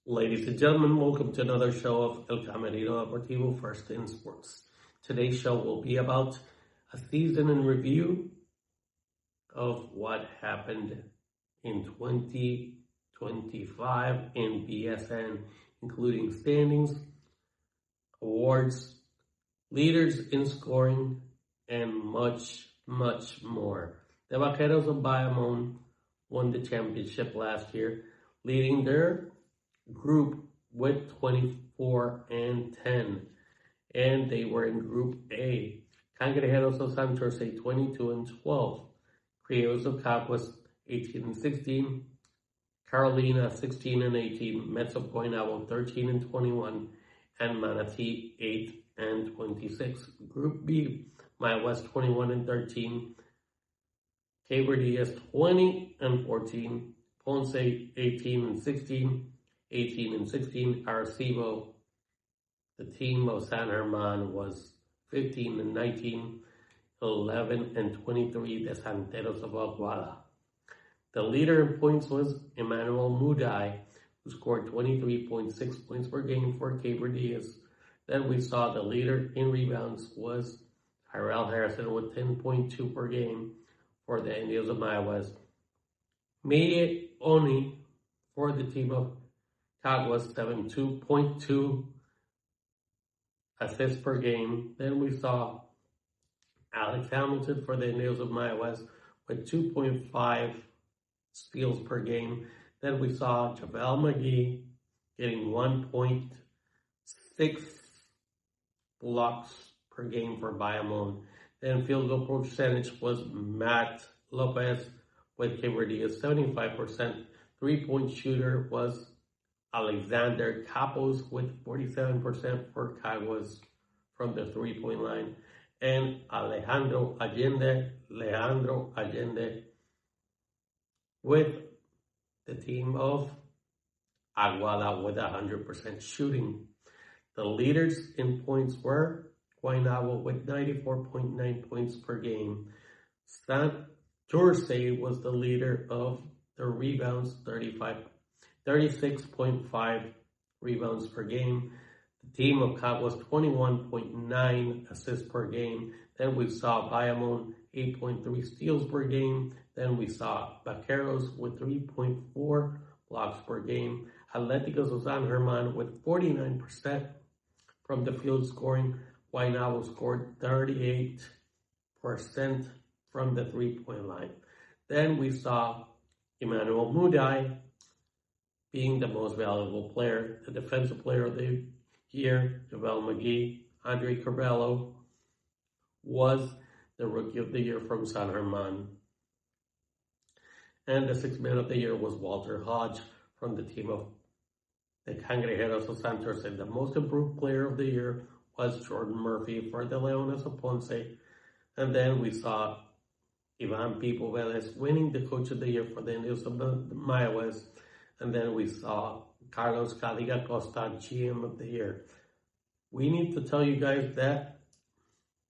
Ladies and gentlemen, welcome to another show of El Camerino Deportivo First in Sports. Today's show will be about a season in review of what happened in 2025 in Bsn, including standings, awards, leaders in scoring, and much, much more. The Vaqueros of Bayamon won the championship last year, leading their group with 24-10, and they were in Group A. Cangrejeros of Santurce 22-12, Criollos of Caguas 18-16, Carolina 16-18, Mets of Guaynabo 13-21, and Manatee 8-26. Group B, Maya West 21-13, Caber Diaz 20-14, Ponce 18-16, 18-16, Arecibo, the team of San Germán, was 15-19, 11-23, the Santeros of Aguada. The leader in points was Emmanuel Muday, who scored 23.6 points per game for Caber Diaz. Then we saw the leader in rebounds was Tyrell Harrison with 10.2 per game for the Indios of Maya West. Meye Oni for the team of Caguas, 7.2 assists per game. Then we saw Alex Hamilton for the Indios of Maya West with 2.5 steals per game. Then we saw JaVale McGee getting 1.6 blocks per game for Bayamon. Then field goal percentage was Matt Lopez with Caber Diaz, 75%. Three-point shooter was Alexander Capos with 47% for Caguas from the three-point line. And Leandro Allende with the team of Aguada with 100% shooting. The leaders in points were Guaynabo with 94.9 points per game. Santurce was the leader of the rebounds, 36.5 rebounds per game. The team of Caguas 21.9 assists per game. Then we saw Bayamon 8.3 steals per game. Then we saw Vaqueros with 3.4 blocks per game. Atléticos of San Germán with 49% from the field scoring. Guaynabo scored 38% from the three-point line. Then we saw Emmanuel Muday being the most valuable player, the defensive player of the year. JaVale McGee, Andre Carvalho was the rookie of the year from San Germán. And the sixth man of the year was Walter Hodge from the team of the Cangrejeros of Santurce. The most improved player of the year was Jordan Murphy for the Leones of Ponce. And then we saw Ivan Pipo Velez winning the coach of the year for the Indios of Maya West. And then we saw Carlos Caliga Costa, GM of the year. We need to tell you guys that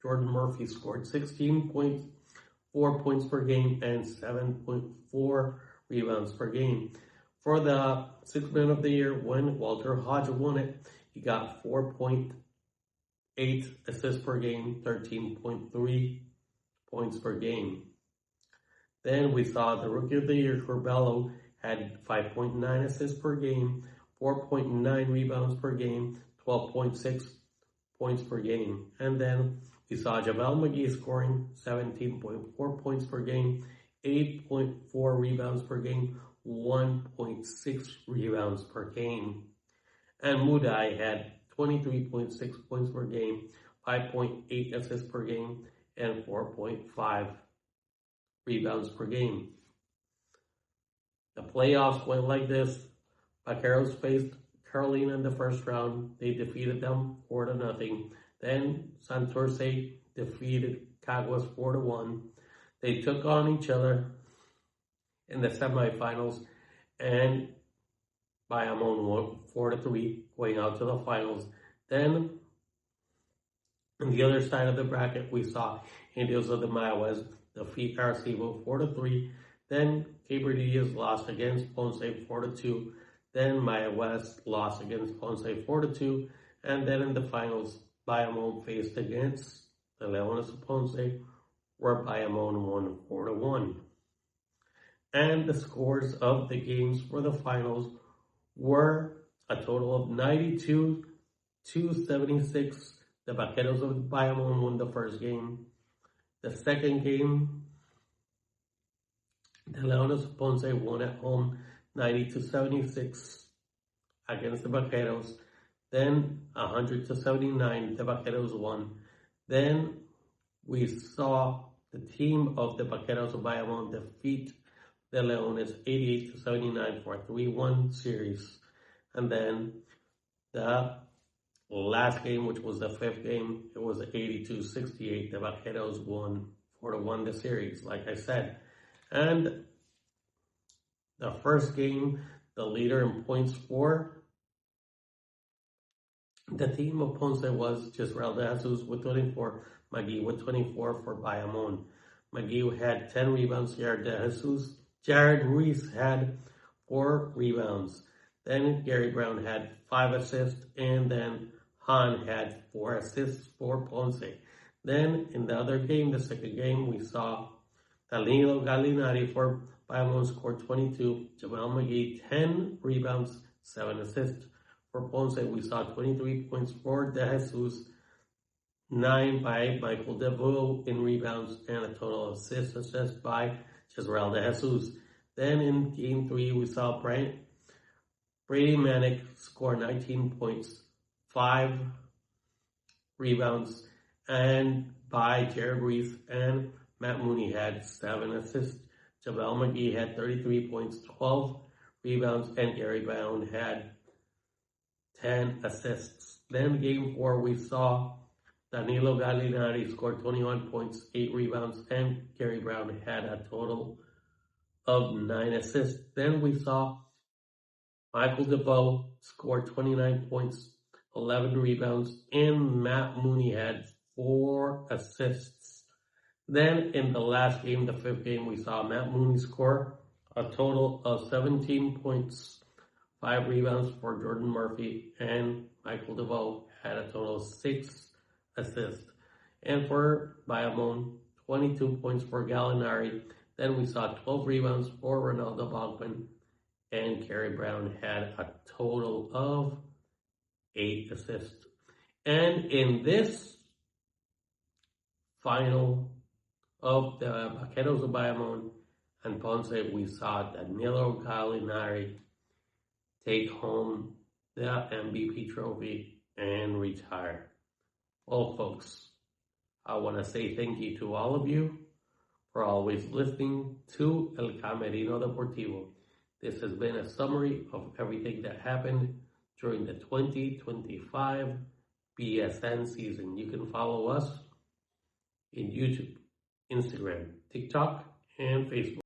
Jordan Murphy scored 16.4 points per game and 7.4 rebounds per game. For the sixth man of the year, when Walter Hodge won it, he got 4.8 assists per game, 13.3 points per game. Then we saw the rookie of the year, Carvalho, had 5.9 assists per game, 4.9 rebounds per game, 12.6 points per game. And then we saw JaVale McGee scoring 17.4 points per game, 8.4 rebounds per game, 1.6 rebounds per game. And Muday had 23.6 points per game, 5.8 assists per game, and 4.5 rebounds per game. The playoffs went like this. Vaqueros faced Carolina in the first round. They defeated them 4-0. Then Santurce defeated Caguas 4-1. They took on each other in the semifinals, and Bayamon won 4-3, going out to the finals. Then on the other side of the bracket, we saw Indios of the Maya West defeat Arecibo 4-3. Then Caber Diaz lost against Ponce 4-2. Then Maya West lost against Ponce 4-2. And then in the finals, Bayamon faced against the Leones of Ponce, where Bayamon won 4-1. And the scores of the games for the finals were a total of 92-76. The Vaqueros of Bayamon won the first game. The second game, the Leones of Ponce won at home 90-76 against the Vaqueros. Then 100-79, the Vaqueros won. Then we saw the team of the Vaqueros of Bayamon defeat the Leones 88-79 for a 3-1 series. And then the last game, which was the fifth game, it was 82-68. The Vaqueros won 4-1 the series, like I said. And the first game, the leader in points for the team of Ponce was Jezreel de Jesus with 24, McGee with 24 for Bayamon. McGee had 10 rebounds, Jared Ruiz had 4 rebounds. Then Gary Brown had 5 assists, and then Han had 4 assists for Ponce. Then in the other game, the second game, we saw Danilo Gallinari for Bayamon scored 22, Jamal McGee 10 rebounds, 7 assists. For Ponce, we saw 23 points for De Jesus, 9 by Michael DeVoe in rebounds, and a total of 6 assists by Jezreel de Jesus. Then in Game 3, we saw Brady Manick score 19 points, 5 rebounds, and by Jared Ruiz, and Matt Mooney had 7 assists. Javel McGee had 33 points, 12 rebounds, and Gary Brown had 10 assists. Then Game 4, we saw Danilo Gallinari scored 21 points, 8 rebounds, and Gary Brown had a total of 9 assists. Then we saw Michael DeVoe scored 29 points, 11 rebounds, and Matt Mooney had 4 assists. Then in the last game, the fifth game, we saw Matt Mooney score a total of 17 points, 5 rebounds for Jordan Murphy, and Michael DeVoe had a total of 6 assists. And for Bayamon, 22 points for Gallinari. Then we saw 12 rebounds for Ronaldo Bogman, and Gary Brown had a total of 8 assists. And in this final of the Vaqueros of Bayamon and Ponce, we saw Danilo Gallinari take home the MVP trophy and retire. Well, folks, I want to say thank you to all of you for always listening to El Camerino Deportivo. This has been a summary of everything that happened during the 2025 BSN season. You can follow us in YouTube, Instagram, TikTok, and Facebook.